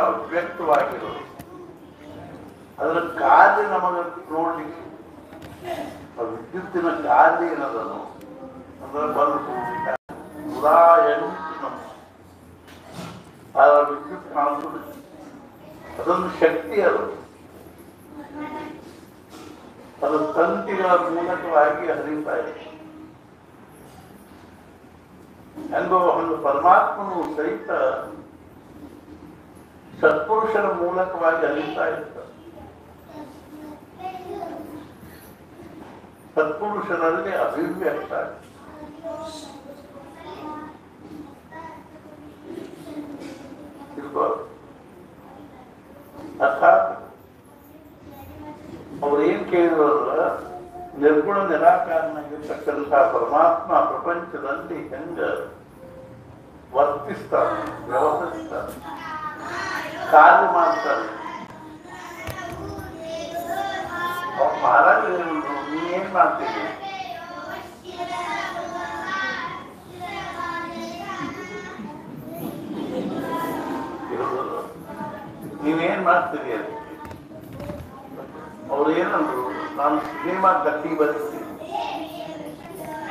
ಅವ್ಯಕ್ತವಾಗಿರೋದು. ಅದರ ಕಾರ್ಯ ನಮಗೆ ನೋಡ್ಲಿಕ್ಕೆ ಆ ವಿದ್ಯುತ್ತಿನ ಕಾರ್ಯ ಏನದನು ಅಂದ್ರೆ ಬಲ್ಬು ಉದಾ ಎಂಟು ನಮ್ಮ ಆ ವಿದ್ಯುತ್ ಕಾಣಿಸುದು ಅದೊಂದು ಶಕ್ತಿ ಅದು. ಅದು ತಂತಿಗಳ ಮೂಲಕವಾಗಿ ಹರಿತಾ ಇದೆ. ಹೆಂಗೋ ಒಂದು ಪರಮಾತ್ಮನು ಸಹಿತ ಸತ್ಪುರುಷರ ಮೂಲಕವಾಗಿ ಹರಿತಾ ಇರ್ತಾರೆ. ಸತ್ಪುರುಷರಲ್ಲಿ ಅಭಿವ್ಯಕ್ತ ಅರ್ಥಾತ್ ಅವ್ರೇನ್ ಕೇಳಿದ್ರಲ್ಲ, ನಿರ್ಗುಣ ನಿರಾಕಾರನಾಗಿರ್ತಕ್ಕಂಥ ಪರಮಾತ್ಮ ಪ್ರಪಂಚದಲ್ಲಿ ಹೆಂಗ ವರ್ತಿಸ್ತಾರೆ, ವ್ಯವಹರಿಸ್ತಾರೆ, ಕಾರ್ಯ ಮಾಡ್ತಾರೆ. ಅವ್ರು ಮಹಾರಾಜ ನೀವೇನ್ ಮಾಡ್ತೀರಿ, ನೀವೇನ್ ಮಾಡ್ತೀರಿ ಅಂತ ಅವ್ರು ಏನಂದ್ರು, ನಾನು ಸಿನಿಮಾ ಕಟ್ಟಿ ಬರೀತೀನಿ,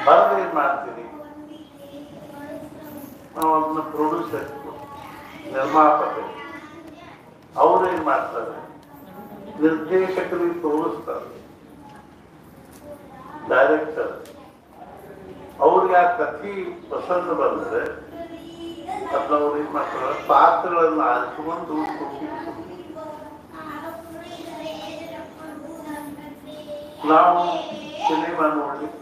ಬರದೇನ್ ಮಾಡ್ತೀನಿ, ನಾವು ಅದನ್ನ ಪ್ರೊಡ್ಯೂಸರ್ ನಿರ್ಮಾಪಕರು ಅವ್ರೇನ್ ಮಾಡ್ತಾರೆ, ನಿರ್ದೇಶಕರಿಗೆ ತೋರಿಸ್ತಾರೆ, ಡೈರೆಕ್ಟರ್ ಅವ್ರಿಗೆ ಆ ಕಥೆ ಪಸಂದ ಬಂದ್ರೆ ಅದನ್ನ ಅವ್ರು ಏನ್ ಮಾಡ್ತಾರೆ, ಪಾತ್ರಗಳನ್ನ ಆರಿಸಿಕೊಂಡು ನಾವು ಸಿನಿಮಾ ನೋಡ್ಲಿಕ್ಕೆ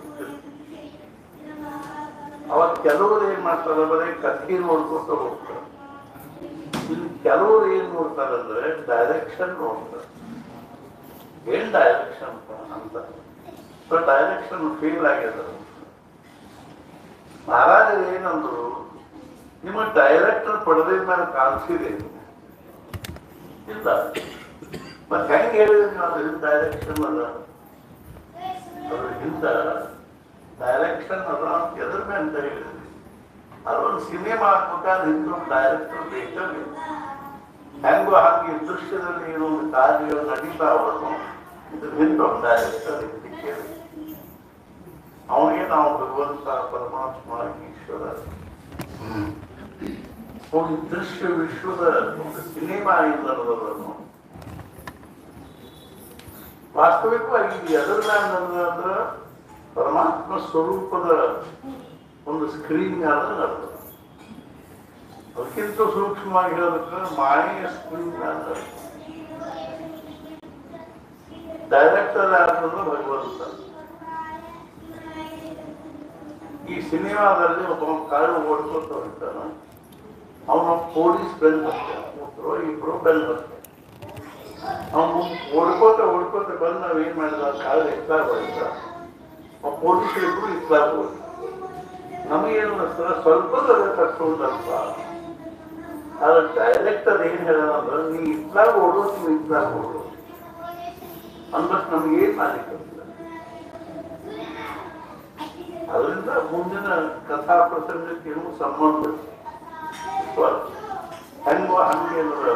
ಅವಾಗ ಕೆಲವರು ಏನ್ ಮಾಡ್ತಾರೆ, ಬರೀ ಕಥೆ ನೋಡ್ಕೊತ ಹೋಗ್ತಾರೆ. ಇಲ್ಲಿ ಕೆಲವರು ಏನ್ ನೋಡ್ತಾರೆ ಅಂದ್ರೆ ಡೈರೆಕ್ಷನ್ ನೋಡ್ತಾರೆ. ಏನ್ ಡೈರೆಕ್ಷನ್ ಅಂತ ಡೈರೆಕ್ಷನ್ ಫೇಲ್ ಆಗ್ಯದ. ಮಹಾರಾಜರು ಏನಂದ್ರು, ನಿಮ್ಮ ಡೈರೆಕ್ಟರ್ ಪಡೆದ ಮೇಲೆ ಕಾಣಿಸಿದೆ ಇಲ್ಲ, ಮತ್ತೆ ಹೆಂಗ್ ಹೇಳಿದ್ರೆ ನಾವು ಡೈರೆಕ್ಷನ್ ಅದ, ಅದ್ರಗಿಂತ ಡೈರೆಕ್ಷನ್ ಅದ ಅಂತ ಎದ್ರ ಮೇಲೆ ಅಂತ ಹೇಳಿದ್ರಿ. ಅದೊಂದು ಸಿನಿಮಾ ಹಾಕ್ಬೇಕಾದ್ರೆ ಹಿಂದೊಂದು ಡೈರೆಕ್ಟರ್ ಬೇಕಲ್ಲಿ. ಹೆಂಗೋ ಹಾಗೆ ದೃಶ್ಯದಲ್ಲಿ ಏನೊಂದು ಕಾರ್ಯಗಳು ನಡೀತಾವನು, ಇದ್ರ ಹಿಂದೊಂದು ಡೈರೆಕ್ಟರ್ ಇದ್ದಕ್ಕೆ ಅವನಿಗೆ ನಾವು ಭಗವಂತ ಪರಮಾತ್ಮ ಈಶ್ವರ ಒಂದು ದೃಶ್ಯ ವಿಶ್ವದ ಒಂದು ಸಿನಿಮಾ ಇಲ್ಲದನ್ನು ವಾಸ್ತವಿಕವಾಗಿ ಎದರ ಅಂದ್ರೆ ಪರಮಾತ್ಮ ಸ್ವರೂಪದ ಒಂದು ಸ್ಕ್ರೀನ್ ಆದ್ರೆ ನಡೆದ. ಅದಕ್ಕಿಂತ ಸೂಕ್ಷ್ಮವಾಗಿ ಹೇಳೋದಕ್ಕೆ ಮಾಯೆಯ ಸ್ಕ್ರೀನ್ ಆದ್ರೆ ಡೈರೆಕ್ಟರ್ ಯಾರಂದ್ರೆ ಭಗವಂತ. ಈ ಸಿನಿಮಾದಲ್ಲಿ ಒಬ್ಬ ಕಾಳು ಓಡಿಸೋತ ಹೊರಟಾನ, ಅವನ ಪೊಲೀಸ್ ಬೆಲ್ ಹತ್ತಾರ, ಇಬ್ರು ಬೆಲ್ ಹತ್ತಾರ. ಅವನು ಓಡ್ಕೋತ ಬಂದು ನಾವೇನ್ ಮಾಡಿದ, ಕಾಳು ಇತ್ಲಾಗ ಹೊಡಿತ, ಪೊಲೀಸರಿಬ್ರು ಇತ್ಲಾಗ ಹೋಗಿ ನಮಗೇನು ಅನಿಸ್ತದ ಸ್ವಲ್ಪದಲ್ಲೇ ತಕ್ಕೊಂಡಲ್ಪ. ಆದ್ರೆ ಡೈರೆಕ್ಟರ್ ಏನ್ ಹೇಳೋದಂದ್ರೆ, ನೀ ಇತ್ಲಾಗ ಓಡೋದು, ನೀವು ಇತ್ಲಾಗ ಓಡೋದು ಅಂದ್ಬಿಟ್ಟು ನಮ್ಗೇನ್ ಮಾಡ್ಲಿಕ್ಕೆ. ಅದರಿಂದ ಮುಂದಿನ ಕಥಾ ಪ್ರಸಂಗಕ್ಕೆ ಏನೂ ಸಂಬಂಧ ಹೆಂಗೋ ಹಂಗೆ ಅಂದ್ರೆ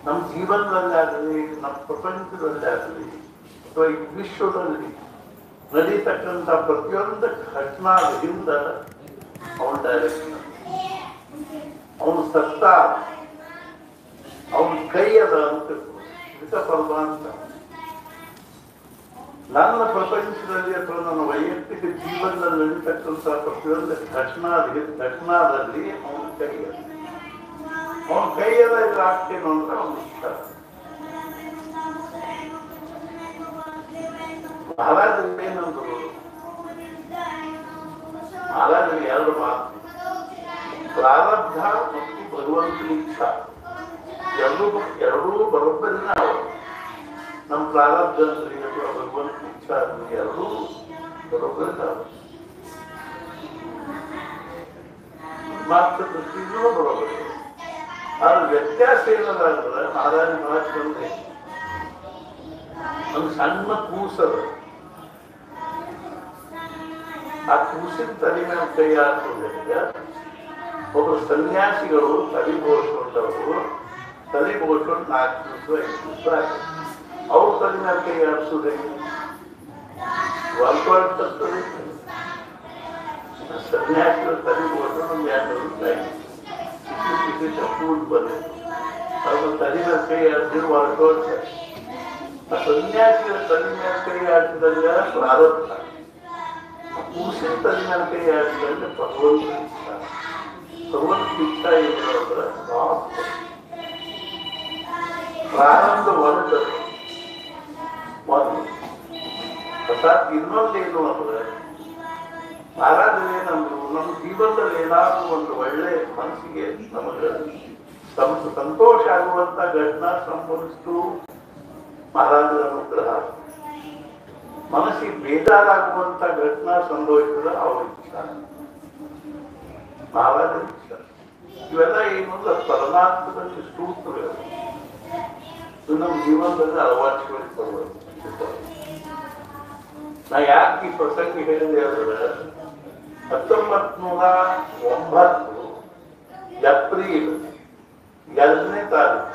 ನಮ್ಮ ಜೀವನದಲ್ಲಿ ಆಗಲಿ, ನಮ್ಮ ಪ್ರಪಂಚದಲ್ಲಿ ಆಗಲಿ, ಅಥವಾ ಈ ವಿಶ್ವದಲ್ಲಿ ನಡೀತಕ್ಕಂಥ ಪ್ರತಿಯೊಂದು ಘಟನಾದ ಹಿಂದ ಅವನ ಡೈರೆಕ್ಷನ್, ಅವನ ಸತ್ತ, ಅವನ ಕೈ ಅದ ಅಂತ ಪರಮಾಂತ. ನನ್ನ ಪ್ರಪಂಚದಲ್ಲಿ ಅಥವಾ ನನ್ನ ವೈಯಕ್ತಿಕ ಜೀವನದಲ್ಲಿ ನಡೀತಕ್ಕಂಥ ಪ್ರತಿಯೊಂದು ಘಟನಾದಲ್ಲಿ ಅವನ ಕೈ ಅದ. ಅವನ ಕೈಯೆಲ್ಲ ಇದ್ರ ಆಗ್ತೇನು ಅಂದ್ರೆ ಅವನ ಇಷ್ಟ. ಮಹಾರಾಜರು ಏನಂದ್ರು, ಮಹಾರಾಜರಿಗೆ ಎರಡು ಮಾತು, ಪ್ರಾರಬ್ಧ ಮತ್ತು ಭಗವಂತನ ಇಚ್ಛಾ ಎರಡೂ ಬರೋಬ್ಬರಿನ ಅವರು. ನಮ್ಮ ಪ್ರಾರಬ್ಧ ಭಗವಂತನ ಇಚ್ಛಾ ಎರಡೂ ಬರೋಬ್ಬರಿನ ಅವರು. ಮಾತ್ರ ದೃಷ್ಟಿಗೂ ಬರೋಬ್ಬರಿ. ಆದ್ರೆ ವ್ಯತ್ಯಾಸ ಏನಂದ್ರೆ ಮಹಾರಾಜ ಮಹಾತ್ಮಂದ್ರೆ ಒಂದು ಸಣ್ಣ ಕೂಸದ, ಆ ಕೂಸಿನ ತಲೆ ಮೇಲೆ ಕೈ ಹಾಕೋದ್ರಿಂದ ಒಬ್ಬರು ಸನ್ಯಾಸಿಗಳು ತಲೆ ಬೋಳಿಸ್ಕೊಂಡವರು ಮುಗಿಸ್ಕೊಂಡು 4 ದಿವಸ 5 ದಿವಸ ಆಯ್ತು. ಅವ್ರ ತಲೆ ಮೇಲೆ ಕೈ ಆಡಿಸೋದೇ ಹೊಲ್ಕೊಳ್ತದೆ. ಸನ್ಯಾಸಿಗಳ ತಲೆ ಮುಗಿಸ್ಕೊಂಡು ಒಂದು 2 ದಿವಸ ಆಯ್ತು. ಶೂಟ್ ಬಂದಿತ್ತು. ಅವ್ರ ತಲೆ ಮೇಲೆ ಕೈ ಆಡಿಸಿದ್ರು ಹೊಲ್ಕೊಳ್ತಾರೆ. ಸನ್ಯಾಸಿಗಳ ತಲೆ ಮೇಲೆ ಕೈ ಆಡಿಸಿದಾಗ ಪ್ರಾರಬ್ಧ, ಕೂಸಿನ ತಲೆ ಮೇಲೆ ಕೈ ಆಡಿಸಿದ್ರೆ ಭಗವಂತ ಇಷ್ಟ. ಭಗವಂತ ಇಷ್ಟ ಇರೋದ್ರ ಪ್ರಾರಂಭ ಒಂದು ಅರ್ಥಾತ್ ಇನ್ನೊಂದೇನು ಅಂದ್ರೆ ಆರಾಧನೆ ನಮ್ಮ ಜೀವನದಲ್ಲಿ ಏನಾದ್ರೂ ಒಂದು ಒಳ್ಳೆ ಮನಸ್ಸಿಗೆ ನಮಗೆ ಸಂತೋಷ ಆಗುವಂತ ಘಟನಾ ಸಂಭವಿಸಿತು ಮಹಾರಾಜರ ಅನುಗ್ರಹ. ಮನಸ್ಸಿಗೆ ಬೇಜಾರಾಗುವಂತ ಘಟನಾ ಸಂಭವಿಸಿದ್ರೆ ಅವ್ರ ಇಷ್ಟ, ಮಹಾರಾಜರ ಇಷ್ಟ. ಇವೆಲ್ಲ ಏನು ಪರಮಾತ್ಮದಲ್ಲಿ ಸೂತ್ರಗಳು ನಮ್ಮ ಜೀವನದಲ್ಲಿ ಅಳವಡಿಸಿಕೊಳ್ಳಬಹುದು. ನಾ ಯಾಕೆ ಈ ಪ್ರಸಂಗ ಹೇಳಿದೆ ಅಂದ್ರೆ 1909 ಏಪ್ರಿಲ್ 2ನೇ ತಾರೀಕು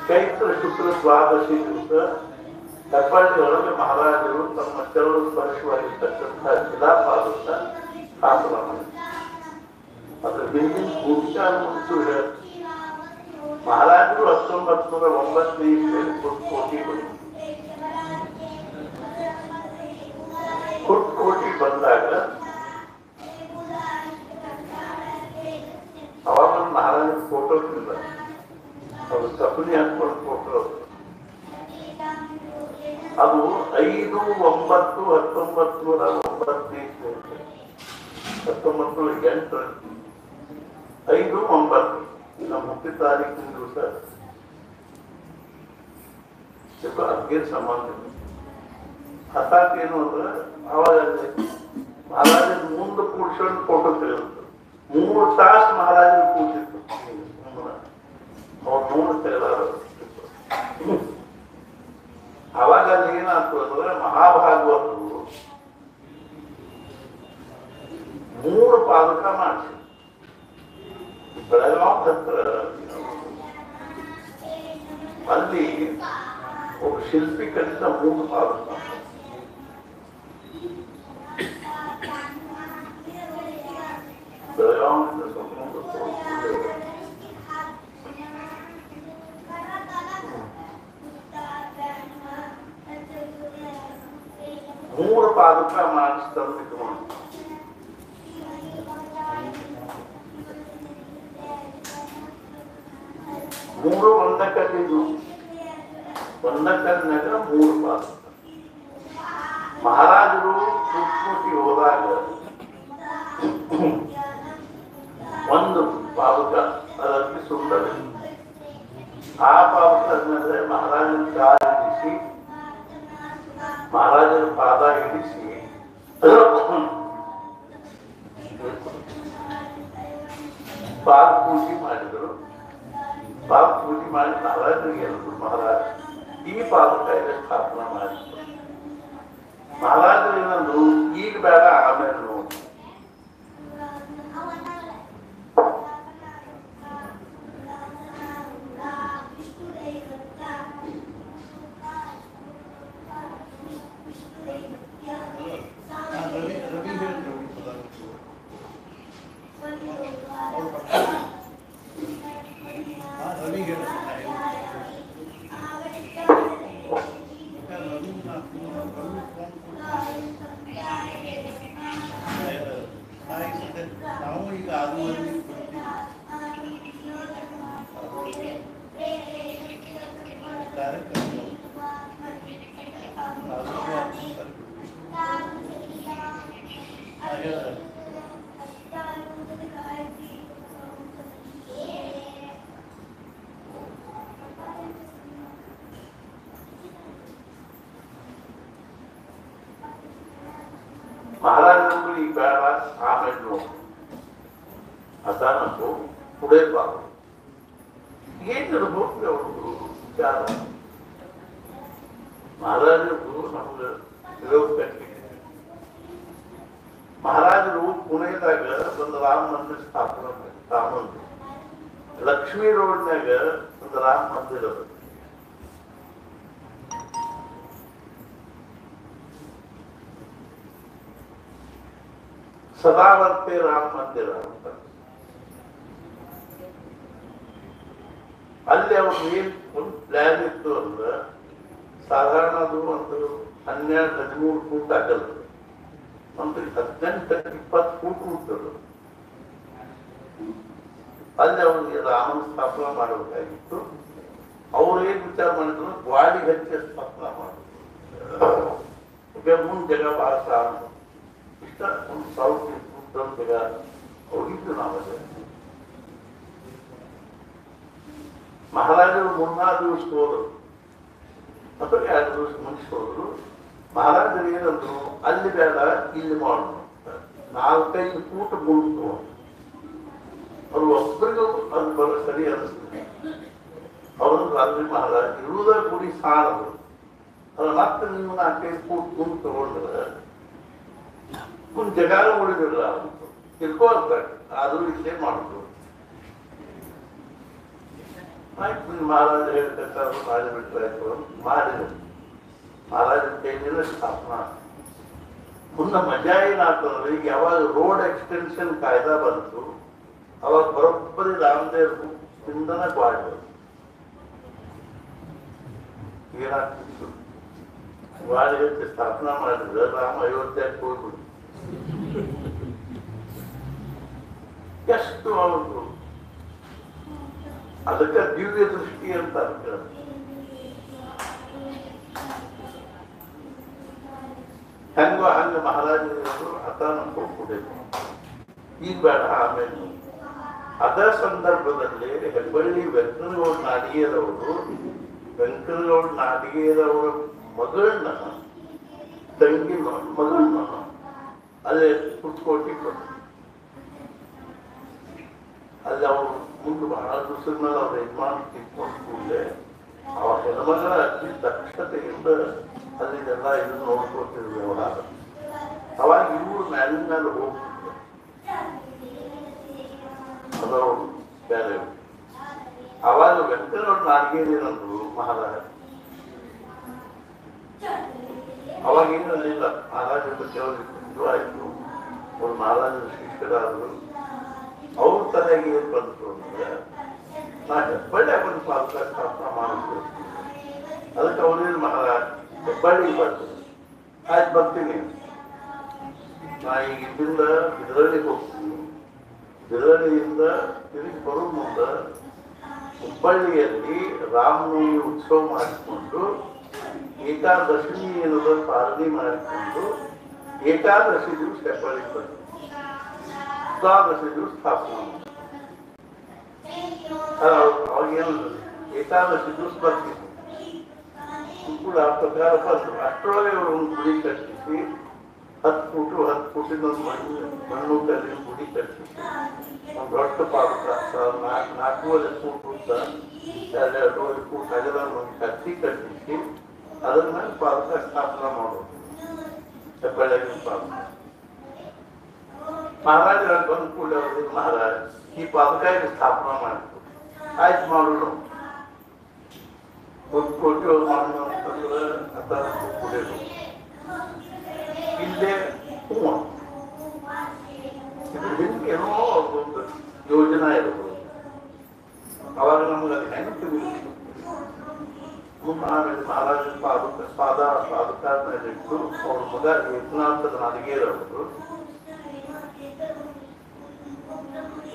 ಚೈತ್ರ ಶುಕ್ರ ದ್ವಾದಶಿ ದಿವಸ ಹೆಬ್ಬಳ್ಳಿ ಒಳಗೆ ಮಹಾರಾಜರು ತಮ್ಮ ಚರಣ ಸ್ಪರ್ಶವಾಗಿರ್ತಕ್ಕಂಥ ಶಿಲಾಪಾದತ್ತ ಸ್ಥಾಪನ ಮಾಡಿದರು. ಅದ್ರ ಹಿಂದಿನ ಭೂಮಿಕಾಲ ಮುಂಚೆ ಮಹಾರಾಜರು 1909 ಇಸ್ವಿಯಲ್ಲಿ ಕುರ್ತಕೋಟಿ ಬಂದರು. ಕುರ್ತಕೋಟಿ ಬಂದಾಗ ಅವಾಗ ಮಹಾರಾಜರ ಫೋಟೋ ಇಲ್ಲ, ಅವರು ಸಪನಿ ಹಾಕೊಂಡು ಫೋಟೋ. ಅದು 5/9/1909 1908 5/9 ನಮ್ಮ ಮುಖ್ಯ ತಾರೀಕಿನ ದಿವಸ ಅದ್ಗೆ ಸಂಬಂಧ. ಹಠಾತ್ ಏನು ಅಂದ್ರೆ ಅವಾಗ ಮಹಾರಾಜನ ಮುಂದೆ ಕೂಡ್ಸ್ಕೊಂಡು ಫೋಟೋ ತೆಗೆದಿತ್ತು. 3 ತಾಸು ಮಹಾರಾಜರು ಕೂತಿತ್ತು. ಅವ್ರು 3 ತೆಗೆದಾರ. ಅವಾಗ ಅಲ್ಲಿ ಏನಾಯ್ತು ಅಂದ್ರೆ ಮಹಾಭಾಗವತರು 3 ಪಾದಕ ಮಾಡಿಸಿ ಬೆಳಗಾವ್ ಹತ್ರ ಅಲ್ಲಿ ಒಬ್ಬ ಶಿಲ್ಪಿ ಕಲಿತ 3 ಪಾದಕ. ಬೆಳಗಾವಿಯಿಂದ ಸ್ವಲ್ಪ 3 ಪಾದಕ ಮಾಡಿಸ್ತಾರೆ. 3 ಒಂದ ಕಲ್ಲಿದ್ದು, ಒಂದ ಕಲ್ಲಿನಾಗ 3 ಪಾದಕ. ಮಹಾರಾಜರು ಕುರ್ತಕೋಟಿ ಹೋದಾಗ 1 ಪಾದಕ ಅದಕ್ಕೆ ಸುಂದರ. ಆ ಪಾದಕ ಅಂದ್ರೆ ಮಹಾರಾಜನ ಕಾಲ ಇಳಿಸಿ, ಮಹಾರಾಜರ ಪಾದ ಇಳಿಸಿ ಪಾದ ಪೂಜೆ ಮಾಡಿದರು. ಪಾದ ಪೂಜೆ ಮಾಡಿ ಮಹಾರಾಜರಿಗೆ ಹೇಳಿದ್ರು, ಮಹಾರಾಜ ಈ ಪಾದಕ ಸ್ಥಾಪನಾ ಮಾಡಿದ್ರು. ಮಹಾರಾಜರು ಏನಂದ್ರು, ಈಗ ಬೇಡ ಆಮೇಲೆ ನೋಡಿ. ಮಹಾರಾಜರು ಈ ಬೇಡ ಆಮೇಲೆ ನೋಡಿ ಅದಾನಂತೂ पुढे पाहू. हे निर्भूत विचार महाराज गुरु ನಮಗೆ ವಿರೋಧಕ್ಕೆ ಮಹಾರಾಜರು ಪುಣೆದಾಗ ಒಂದು ರಾಮ ಮಂದಿರ ಸ್ಥಾಪನೆ ಮಾಡಿ ಲಕ್ಷ್ಮೀ ರೋಡ್ನಾಗ ಒಂದು ರಾಮ ಮಂದಿರ ಅದು. ಸದಾವರ್ತಿ ರಾಮ ಮಂದಿರ ಅಂತ. ಅಲ್ಲಿ ಅವ್ರು ಏನ್ ಒಂದು ಪ್ಲಾನ್ ಇತ್ತು ಅಂದ್ರೆ ಸಾಧಾರಣ ಅದು ಒಂದು 12-13 ಫೂಟ್ ಆಗಲ್ಲ, ಒಂದು 18-20 ಫೂಟ್ ಉಂಟದು. ಅಲ್ಲಿ ಅವ್ರಿಗೆ ರಾಮನ ಸ್ಥಾಪನೆ ಮಾಡಬೇಕಾಗಿತ್ತು. ಅವ್ರು ಏನ್ ವಿಚಾರ ಮಾಡಿದ್ರು, ಗ್ವಾಡಿ ಹಚ್ಚಿ ಸ್ಥಾಪನೆ ಮಾಡಿದ್ರು. ಮುಂದೆ ಜಗ ಬಹಳ ಸಾಲ ಇಷ್ಟ ಒಂದು 1000 ಫೂಟ್ ಜಗ ಹೋಗಿದ್ದು ನಾವಲ್ಲಿ. ಮಹಾರಾಜರು 3-4 ದಿವಸ ಹೋದರು ಅಥವಾ 2 ದಿವಸ ಮುಗಿಸೋದ್ರು. ಮಹಾರಾಜರು ಏನಂದ್ರು, ಅಲ್ಲಿ ಬೇಡ ಇಲ್ಲಿ ಮಾಡೋಣ, 4-5 ಫೂಟ್ ಮುಗಿಸ್ತು. ಅವ್ರು ಒಬ್ಬರಿಗೂ ಅದು ಬರೋ ಸರಿ ಅನಿಸ್ತದೆ. ಅವ್ರದ್ದು ಅಲ್ಲಿ ಮಹಾರಾಜ ಇರುವುದ ಗುಡಿ ಸಾಲದು, ಅದು ಮತ್ತೆ ನೀವು 4-5 ಫೂಟ್ ಮುಂದೆ ತಗೊಂಡ್ರೆ ಮುಂದೆ ಜಗಾಲ ಉಳಿದಿಲ್ಲ ಅಂತ ತಿಳ್ಕೊಳ್ತಾರೆ. ಆದ್ರೂ ಇಲ್ಲೇ ಮಾಡುದು. ಆಯ್ತು, ಮಹಾರಾಜ ಹೇಳ್ತಾರೆ ಮಾಡಿಬಿಟ್ರಾಯ್ತು. ಮಾಡಿದ್ರು ಮಹಾರಾಜ ಕೈಲಿನ ಸ್ಥಾಪನಾ. ಮುಂದೆ ಮಜಾ ಏನಾಗ್ತಂದ್ರೆ, ಈಗ ಯಾವಾಗ ರೋಡ್ ಎಕ್ಸ್ಟೆನ್ಷನ್ ಕಾಯ್ದಾ ಬಂತು ಅವಾಗ ಬರೋಬ್ಬರಿ ರಾಮದೇವ್ರು ಹಿಂದನ ಗ್ವಾಡಿ ಏನಾಗ್ತಿತ್ತು. ಗ್ವಾಡಿ ಹಚ್ಚಿ ಸ್ಥಾಪನಾ ಮಾಡಿದ್ರೆ ರಾಮ ಅಯೋಧ್ಯಕ್ಕೆ ಹೋಗ್ಬಿಡು. ಎಷ್ಟು ಅವರು ಅದಕ್ಕೆ ದಿವ್ಯ ದೃಷ್ಟಿ ಅಂತ ಅಂತಾರೆ. ಹೆಂಗೋ ಹಂಗ ಮಹಾರಾಜರು ಹತಾನ ಕೊಡ್ಬೇಕು, ಈಗ ಬೇಡ ಆಮೇಲೆ. ಅದ ಸಂದರ್ಭದಲ್ಲಿ ಹೆಬ್ಬಳ್ಳಿ ವೆಂಕನಗೌಡ ನಾಡಿಗೇರವರು ಮಗಳನ್ನ ತಂಗಿ ಮಗಳನ್ನ ಅಲ್ಲೇ ಕುತ್ಕೋಟಿ ಕೊಟ್ಟು ಅಲ್ಲಿ ಅವರು ಮುಂದೆ ಬಹಳ ದಿವಸದ ಮೇಲೆ ಅವ್ರ ಯಜಮಾನ ತಿಳ್ಕೊಂಡು ಕೂಡಲೇ ಅವ ಹೆಣ್ಮಗಳ ಅತಿ ದಕ್ಷತೆಯಿಂದ ಅಲ್ಲಿದೆಲ್ಲ ಇದನ್ನು ನೋಡ್ಕೊತಿದ್ರು ವ್ಯವಹಾರ. ಅವಾಗ ಇವರು ಮ್ಯಾಲಿನ ಮೇಲೆ ಹೋಗ್ತಿದ್ರು, ಅದವರು ಬೇರೆ. ಅವಾಗ ವೆಂಕಟಗೌಡ ನಾಡಿಗೇರಿನಂದ್ರು ಮಹಾರಾಜ. ಅವಾಗ ಏನಲ್ಲಿಲ್ಲ, ಮಹಾರಾಜ ಬಗ್ಗೆ ಅವ್ರಿಗೆ ಇದು ಆಯ್ತು. ಅವ್ರು ಮಹಾರಾಜರ ಶಿಷ್ಯರಾದ್ರು. ಅವ್ರ ತಲೆಗೆ ಏನ್ ಬಂತು ಅಂದ್ರೆ, ನಾ ಹೆಬ್ಬಳ್ಳಿ ಬಂದು ಪಾಲಕ ಸ್ಥಾಪನೆ ಮಾಡಿದ್ರು. ಅದಕ್ಕೆ ಅವ್ರೇನು ಮಹಾರಾಜ ಹೆಬ್ಬಳ್ಳಿಗೆ ಬರ್ತದೆ, ಆಯ್ತು ಬರ್ತೀನಿ. ನಾ ಈಗ ಇಲ್ಲಿಂದ ಬಿದರಳ್ಳಿಗೆ ಹೋಗ್ತೀನಿ. ಬಿದರಳ್ಳಿಯಿಂದ ತಿರುಗಿ ಬರೋ ಮುಂದೆ ಹುಬ್ಬಳ್ಳಿಯಲ್ಲಿ ರಾಮನವಮಿ ಉತ್ಸವ ಮಾಡಿಕೊಂಡು ಏಕಾದಶಿ ಏನದ ಪಾಲನೆ ಮಾಡಿಕೊಂಡು ಏಕಾದಶಿ ದಿವಸ ಹೆಬ್ಬಳ್ಳಿಗೆ ಬರ್ತೀನಿ. ದ್ವಾದಶಿ ದಿವಸ ಸ್ಥಾಪನೆ ಅವಾಗೇನು ಏಕಾದಶಿ ದಿವಸ ಬರ್ತಿದ್ರು ಕೂಡ ಆ ಪ್ರಕಾರ ಬಂದರು. ಅಷ್ಟರೊಳಗೆ ಅವರು ಒಂದು ಗುಡಿ ಕಟ್ಟಿಸಿ 10 ಫೂಟಿನ ಒಂದು ಮಣ್ಣು ಕಲ್ಲಿನ ಗುಡಿ ಕಟ್ಟಿಸಿ ಒಂದು ದೊಡ್ಡ ಪಾದಕ 4-4 ಫೂಟ್ ಉದ್ದ 2-2 ಫೂಟ್ ಅಗಲ ಒಂದು ಕಟ್ಟಿ ಕಟ್ಟಿಸಿ ಅದರ ಮೇಲೆ ಪಾದಕ ಸ್ಥಾಪನೆ ಮಾಡೋದು. ಹೆಬ್ಬಳ್ಳಿಯ ಪಾದಕ ಮಹಾರಾಜರ ಬಂದ ಕೂಡಲೇ ಅವ್ರಿಗೆ ಮಹಾರಾಜ ಈ ಪಾದಕ ಸ್ಥಾಪನೆ ಮಾಡಿತು. ಆಯ್ತು ಮಾಡೋಣ, ಒಂದು ಕೋಟಿ ಮಾಡೋಣ ಅಂತಂದ್ರೆ ಅಥವಾ ಕುಡಿಯೋದು ಇಲ್ಲೇ ಹೂವು. ಇದು ಹಿಂಗೆ ಏನೋ ಅವ್ರದ್ದೊಂದು ಯೋಜನಾ ಇರಬಹುದು. ಅವಾಗ ನಮ್ಗೆ ಅದು ಹೆಂಗೆ ತಿಳಿತು. ಆಮೇಲೆ ಮಹಾರಾಜನ ಪಾದಕ ಇಟ್ಟು ಅವ್ರ ಮಗ ಏಕನಾಥನ ನಾಡಿಗೇರವರು.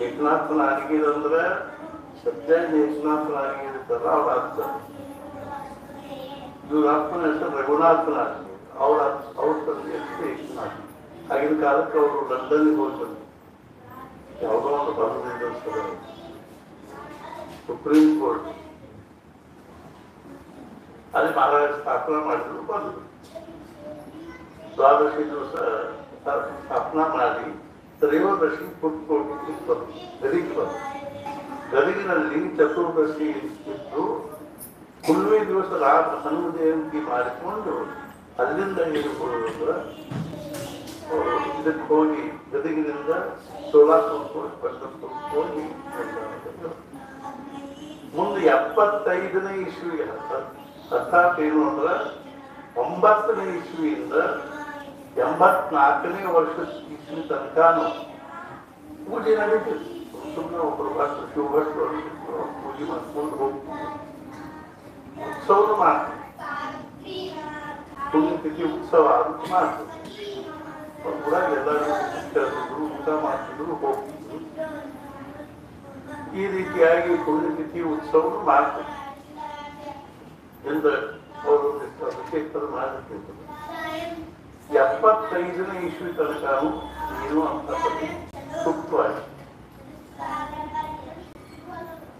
ಏಕನಾಥನ ನಾಡಿಗೇರ ಅಂದ್ರೆ ಸತ್ಯ ಏಕನಾಥನ ನಾಡಿಗೇರ ಇರ್ತಾರ ಅವ್ರ ಅರ್ಥ. ಇವ್ರ ಅಪ್ಪನ ಹೆಸರು ರಘುನಾಥನ ನಾಡಿಗೇರ. ಅವ್ರ ತಂದೆ ಹೆಸರು ಏಕನಾಥ. ಆಗಿನ ಕಾಲಕ್ಕೆ ಅವರು ಲಂಡನ್ಗೆ ಹೋಗ್ತಾರೆ. ಯಾವುದೋ ಒಂದು ಬರದಿದ್ದ ಸುಪ್ರೀಂ ಕೋರ್ಟ್ ಅಲ್ಲಿ ಮಹಾರಾಜ ಸ್ಥಾಪನೆ ಮಾಡಿದ್ರು. ಬಂದರು ದ್ವಾದಶಿ ದಿವಸ ಸ್ಥಾಪನಾ ಮಾಡಿ ತ್ರಯೋದಶಿ ಪುಟ್ಕೋಟಿ ಗದಿಗೆ ಬಂದು ಗದಗಿನಲ್ಲಿ ಚತುರ್ದಶಿ ಇದ್ದು ಹುಣ್ಣಿಮೆ ದಿವಸ ಹನುಮ ಜಯಂತಿ ಮಾಡಿಕೊಂಡು ಅಲ್ಲಿಂದ ಹೇಳಿಕೊಳ್ಳುವುದ್ರ ಇದಕ್ಕೆ ಹೋಗಿ ಗದಗಿನಿಂದ ಸೋಲಾಪುರಕ್ಕೆ ಹೋಗಿ ಪಂಡರಪುರಕ್ಕೆ ಹೋಗಿ ಮುಂದೆ 75ನೇ ಇಸ್ವಿ ಅರ್ಥಾತ್ ಏನು ಅಂದ್ರೆ 9ನೇ ಇಸ್ವಿಯಿಂದ 84ನೇ ವರ್ಷದ ಇಸ್ವಿ ತನಕನೂ ಪೂಜೆ ನಡೀತಿತ್ತು. ಸುಮ್ಮನೆ ಒಬ್ಬರು ಭಕ್ತರು ಶಿವಭಕ್ತರು ಪೂಜೆ ಮಾಡ್ಕೊಂಡು ಹೋಗ್ತಿದ್ರು. ಉತ್ಸವನು ಮಾಡ್ತಾರೆ, ಪುಣ್ಯತಿಥಿ ಉತ್ಸವ ಅಂತ ಮಾಡ್ತಾರೆ. ಕೂಡ ಎಲ್ಲರೂ ಕರೆದಿದ್ರು, ಊಟ ಮಾಡ್ತಿದ್ರು, ಹೋಗ್ತಿದ್ರು. ಈ ರೀತಿಯಾಗಿ ಪುಣ್ಯತಿಥಿ ಉತ್ಸವನು ಮಾಡ್ತಾರೆ. ಎಂದು ಅವರು ವಿಶೇಷ ಮಾಡಬೇಕಿತ್ತು. 75ನೇ ಇಸ್ವಿ ತನಕನೂ ಏನು ಅಂತ ಸೂಕ್ತವಾಗಿ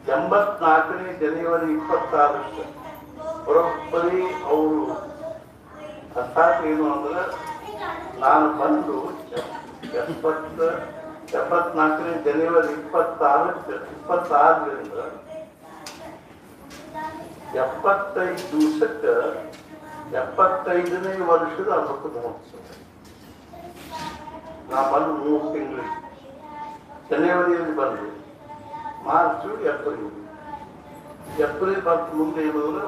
84ನೇ ಜನವರಿ 26ಕ್ಕೆ ಬರೋಬ್ಬರಿ ಅವರು ಅರ್ಥಾತ್ ಏನು ಅಂದ್ರೆ ನಾನು ಬಂದು 74ನೇ ಜನವರಿ 26ರಿಂದ 75 ದಿವಸಕ್ಕೆ 75ನೇ ವರ್ಷದ ಅಮೃತ ಮಹೋತ್ಸವ. ನಾ ಬಂದು 3 ತಿಂಗಳು ಜನವರಿಯಲ್ಲಿ ಬಂದು ಮಾರ್ಚ್ ಏಪ್ರಿಲ್ ಬಂದು ಮುಂದೆ ಏನಂದ್ರೆ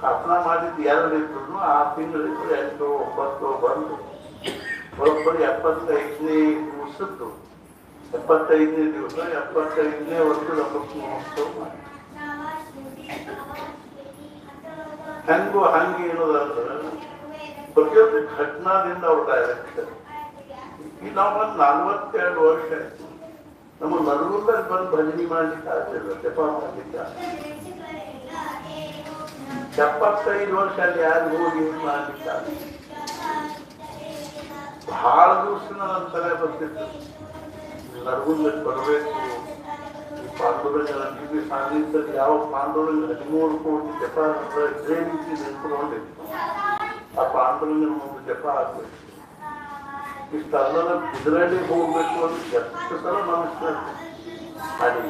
ಕಥನ ಮಾಡಿದ್ದು 2 ಇದ್ರು ಆ ತಿಂಗಳಿದ್ರು 8 9 ಬಂದು ಬರೋಬ್ಬರಿ 75ನೇ ದಿವಸದ್ದು 75ನೇ ದಿವಸ 75ನೇ ವರ್ಷದ ಅಮೃತ ಮಹೋತ್ಸವ ಮಾಡಿ ಹಂಗೆ ಏನೋದಂದ್ರೆ ಪ್ರತಿಯೊಂದು ಘಟನಾದಿಂದ ಅವ್ರ ಡೈರೆಕ್ಷನ್. ಈಗ ನಾವು ಒಂದು 42 ವರ್ಷ ಆಯ್ತು. ನಮ್ಮ ನರಗುಂದಲ್ಲಿ ಬಂದು ಭಜನೆ ಮಾಡ್ಲಿಕ್ಕೆ ಆಗ್ತಿಲ್ಲ, ಜಪ ಮಾಡ್ಲಿಕ್ಕೆ 75 ವರ್ಷ ಅಲ್ಲಿ ಯಾರು ಹೋಗಿ ಮಾಡ್ಲಿಕ್ಕೆ ಆಗ್ತಿಲ್ಲ. ಬಹಳ ದಿವಸದ ನಂತರ ಬರ್ತಿತ್ತು ನರಗುಂದಕ್ಕೆ ಬರಬೇಕು. ಈ ಪಾಂಡುರಂಗನ ದಿವ್ಯ ಸಾನ್ನಿಧ್ಯದಲ್ಲಿ ಯಾವ ಪಾಂಡುರಂಗ 13 ಕೋಟಿ ಜಪ ಇದೇ ರೀತಿ ನಿಂತ್ಕೊಂಡಿತ್ತು. ಆ ಪಾಂಡುರಂಗನ ಮುಂದೆ ಜಪ ಆಗ್ಬೇಕು. ಇಷ್ಟೆಲ್ಲ ಇದರಲ್ಲಿ ಹೋಗ್ಬೇಕು ಅಂತ ಎಷ್ಟು ಸಲ ನಮಸ್ಕಾರ ಮಾಡಿ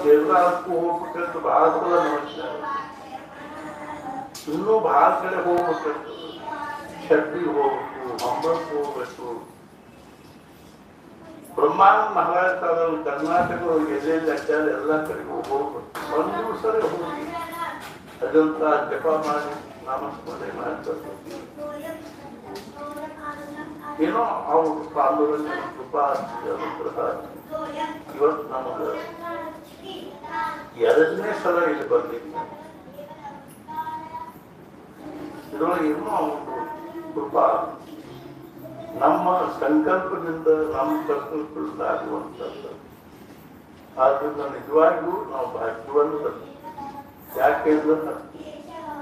ದೇವರಾಜಕ್ಕೂ ಹೋಗ್ಬೇಕಂತ ಬಹಳ ಸಲ ನಮಸ್ಕಾರ. ಇನ್ನೂ ಬಹಳ ಕಡೆ ಹೋಗ್ಬೇಕಂತ ಶಕ್ತಿಗೆ ಹೋಗ್ಬೇಕು, ಹಂಬಳಕ್ಕೆ ಹೋಗ್ಬೇಕು. ಬ್ರಹ್ಮಾನಂದ ಮಹಾರಾಜ ಕರ್ನಾಟಕ ಎಲ್ಲೆಲ್ಲಿ ಅಡ್ಡಾಡ ಎಲ್ಲ ಕಡೆಗೂ ಹೋಗ್ಬೇಕು. ಒಂದು ದಿವಸನೇ ಹೋಗಿ ಅದಂತ ಜಪ ಮಾಡಿ ನಾಮಸ್ಮರಣೆ ಮಾಡ್ಬೇಕು. ಏನೋ ಅವ್ರು ಪಾಂಡುರಂಗನ ಕೃಪಾ ಅನುಗ್ರಹ ಇವತ್ತು ನಮಗ 2ನೇ ಸಲ ಇಲ್ಲಿ ಬರ್ಲಿಕ್ಕೆ ಇದ್ರೊಳಗೆ ಏನೋ ಒಂದು ಕೃಪಾ ನಮ್ಮ ಸಂಕಲ್ಪದಿಂದ ನಮ್ಮ ಸಂಕಲ್ಪದಿಂದ ಆಗುವಂಥದ್ದು. ಆದ್ರಿಂದ ನಿಜವಾಗಿಯೂ ನಾವು ಭಾಗ್ಯವಂತರು. ಯಾಕೆಂದ್ರೆ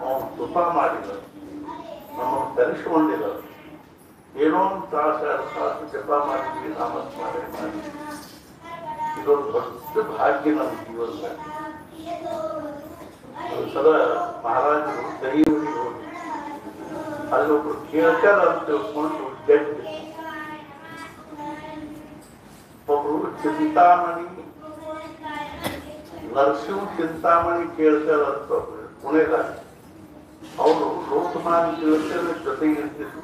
ಅವನು ಕೃಪಾ ಮಾಡಿದ, ನಮ್ಮನ್ನು ತರಿಸಿಕೊಂಡಿಲ್ಲ. ಏನೋ ಒಂದು ತಾಸು ಜಪ ಮಾಡಿದ್ವಿ, ನಾಮಸ್ಮರಣೆ ಮಾಡಿದ್ವಿ. ಇದೊಂದು ದೊಡ್ಡ ಭಾಗ್ಯ ನಮ್ಮ ಜೀವನದಾಗ. ಒಂದ್ಸಲ ಮಹಾರಾಜರು ದೈವರಿಗೆ ಹೋಗಿ ಅಲ್ಲೊಬ್ರು ಕೇಳ್ತಾರ ಅಂತ ತಿಳ್ಕೊಂಡು ಜಡ್ಜ್ ಒಬ್ರು ಚಿಂತಾಮಣಿ ನರಸಿಂಹ ಚಿಂತಾಮಣಿ ಕೇಳ್ತಾರ ಅಂತ ಪುಣೆದಾಗ ಅವರು ಲೋಕಮಾನ್ಯ ತಿಲಕರ ಜೊತೆಗೆ ಇರ್ತಿದ್ರು.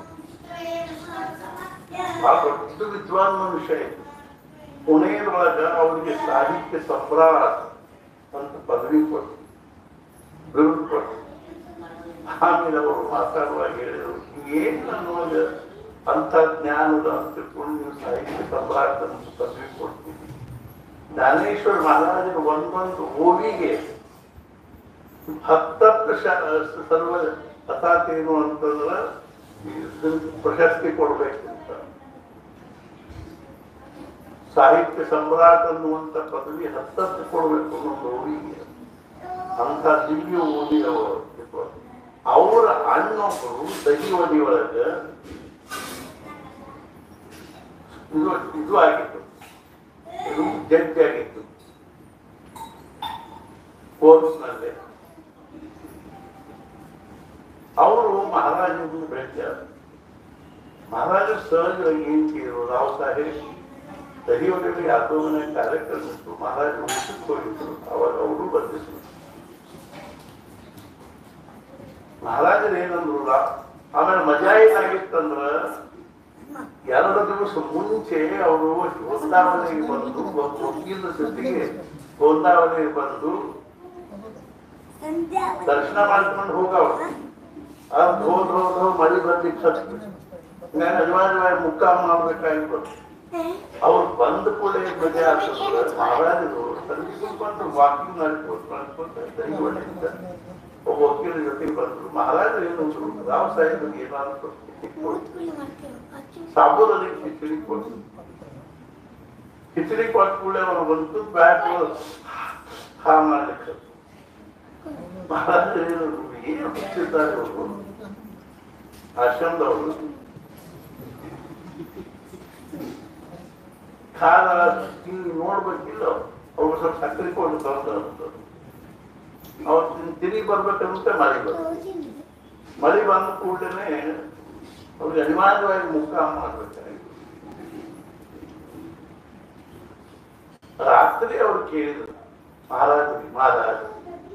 ಆ ದೊಡ್ಡ ವಿದ್ವಾನ್ ಮನುಷ್ಯ ಇತ್ತು. ಪುಣೆಯೊಳಗ ಅವರಿಗೆ ಸಾಹಿತ್ಯ ಸಮ್ರಾಟ್ ಅಂತ ಪದವಿ ಕೊಟ್ಟು ಬಿರುದು ಕೊಟ್ಟು ಆಮೇಲೆ ಅವರು ಮಾತಾಡುವಾಗ ಹೇಳಿದರು, ಏನ್ ನನ್ನೊಳಗ ಅಂತ ಜ್ಞಾನದ ಅಂತ ತಿಳ್ಕೊಂಡು ನೀವು ಸಾಹಿತ್ಯ ಸಮ್ರಾಟ್ ಅಂತ ಪದವಿ ಕೊಡ್ತೀವಿ. ಜ್ಞಾನೇಶ್ವರ ಮಹಾರಾಜರು ಒಂದೊಂದು ಓವಿಗೆ 10 ಸರ್ವ ಕಥಾತೇನು ಅಂತಂದ್ರೆ ಪ್ರಶಸ್ತಿ ಕೊಡ್ಬೇಕಂತ. ಸಾಹಿತ್ಯ ಸಮ್ರಾಟ್ ಅನ್ನುವಂತ ಪದವಿ 10 ಕೊಡ್ಬೇಕು ಅನ್ನೊಂದು ಓವಿಗೆ. ಅಂತ ದಿವ್ಯ ಓದಿ ಅವರ ಅಣ್ಣೊಬ್ಬರು ದಹಿ ಓದಿ ಒಳಗ ಇದು ಆಗಿತ್ತು, ಇದು ಜಡ್ಜ್ ಆಗಿತ್ತು ಕೋರ್ಸ್ನಲ್ಲಿ. ಅವರು ಮಹಾರಾಜರನ್ನು ಬೆಳೆಸ್ಯಾರ. ಮಹಾರಾಜರು ಸಹಜವಾಗಿ ಏನ್ ಕೇಳಿದ್ರು, ರಾವ್ ಸಾಹೇಬ್ ದಹಿಯವರಿಗೆ ಯಾವುದೋ ಮನೆ ಕಾರ್ಯಕ್ರಮ ಇತ್ತು, ಮಹಾರಾಜರು ಊಟಕ್ಕೆ ಹೋಗಿದ್ರು. ಅವಾಗ ಅವರು ಬಂದಿದ್ರು. ಮಹಾರಾಜರು ಏನಂದ್ರು, ಆಮೇಲೆ ಮಜಾ ಏನಾಗಿತ್ತಂದ್ರ 2 ದಿವಸ ಮುಂಚೆ ಅವರು ವೃಂದಾವನೆಗೆ ಬಂದು ವಕೀಲರ ಜೊತೆಗೆ ಗೋಂದಾವಳಿ ಬಂದು ದರ್ಶನ ಮಾಡ್ಕೊಂಡು ಹೋಗವ್ರು. ಅದು ಹೋದ್ ಮಳಿ ಬರ್ಲಿಕ್ಕೆ ಸತ್ತು ನಾನು ಅನಿವಾರ್ಯವಾಗಿ ಮುಕ್ಕಾಂ ಮಾಡ್ಬೇಕಾಗಿತ್ತು. ಅವ್ರು ಬಂದ ಕೂಡ ಮಜೆ ಆಗ್ತದೆ. ಮಹಾರಾಜರು ಸಂಜೆ ವಾಕಿಂಗ್ ನಡ್ಕೊಂಡು ಒಬ್ಬ ವಕೀಲ ಜೊತೆಗೆ ಬಂದ್ರು. ಮಹಾರಾಜರು ಏನು ರಾವ್ ಸಾಹೇಬ್ರಿಗೆ ಏನಾದ್ರು ಸಾಬೂರಲ್ಲಿ ಕಿಚಡಿ ಕೊಟ್ಟು ಕಿಚಡಿ ಕೊಟ್ಟ ಕೂಡ ಅವನು ಬಂತು ಬ್ಯಾಗ್ ಹಾ ಮಾಡ್ಲಿಕ್ಕೆ. ಮಹಾರಾಜರು ಏನು ಹುಚ್ಚಿದ್ದಾರೆ ಅವರು ಆಶ್ರಮದವರು. ಖಾರ ತಿಂದು ನೋಡ್ಬೇಕಿಲ್ಲ, ಅವ್ರು ಸ್ವಲ್ಪ ಸಕ್ಕರೆ ಕೊಟ್ಟು ತಂದು ಅವ್ರು ತಿರುಗಿ ಬರ್ಬೇಕಂತ ಮಳೆ ಮಳೆ ಬಂದ ಕೂಡಲೇ ಅವ್ರಿಗೆ ಅನಿವಾರ್ಯವಾಗಿ ಮುಕ್ಕಾಂ ಮಾಡ್ಬೇಕಾಗಿತ್ತು. ರಾತ್ರಿ ಅವ್ರು ಕೇಳಿದ್ರು ಮಹಾರಾಜರಿಗೆ, ಮಹಾರಾಜ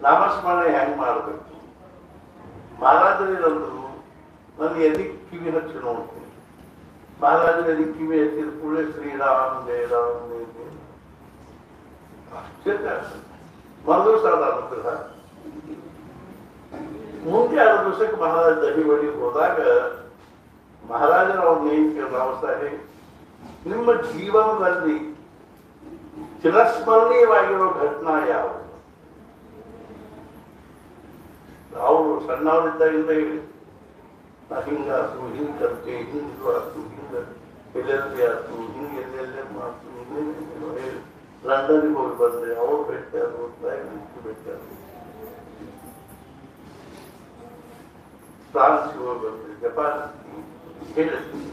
ನಾಮಸ್ಮರಣೆ ಹೆಂಗ್ ಮಾಡ್ಬೇಕು? ಮಹಾರಾಜರಂದ್ರು ನನ್ನ ಎದಿಕ್ ಕಿವಿ ಹಚ್ಚಿ ನೋಡ್ತೀನಿ. ಮಹಾರಾಜರ ಎದಿಕ್ ಕಿವಿ ಹಚ್ಚಿದ ಕೂಡಲೇ ಶ್ರೀರಾಮ್ ಜಯ ರಾಮ್ ಆಶ್ಚರ್ಯ ಮರು ದಿವಸ ಅನುಗ್ರಹ. ಮುಂದೆ 2 ದಿವಸಕ್ಕೆ ಮಹಾರಾಜ ದಹಿವಳಿಗೆ ಹೋದಾಗ ಮಹಾರಾಜರ ಅವ್ರ ನೇಮಿಕೆ ರಾವ್ ಸಾಹೇಬ್, ನಿಮ್ಮ ಜೀವನದಲ್ಲಿ ಚಿರಸ್ಮರಣೀಯವಾಗಿರೋ ಘಟನಾ ಯಾವುದು? ಅವರು ಸಣ್ಣವರಿದ್ದಾಗಿಂದ ಹೇಳಿ ನಾ ಹಿಂಗಾತು, ಹಿಂಗ್ ಕರ್ತೆ, ಹಿಂಗ್ ಆತು, ಹಿಂಗ ಎಲ್ಲೆಲ್ಲಿ ಆತು, ಹಿಂಗ್ ಎಲ್ಲೆಲ್ಲೇ ಮಾತು ಹೇಳಿ ಲಂಡನ್ಗೆ ಹೋಗಿ ಬಂದ್ರೆ ಅವ್ರು ಭೇಟಿಯಾದ್ರು, ಭೇಟಿಯಾದ್ರು, ಫ್ರಾನ್ಸ್ಗೆ ಹೋಗಿ ಬಂದ್ರೆ, ಜಪಾನ್ ಹೇಳಿರ್ತೀನಿ.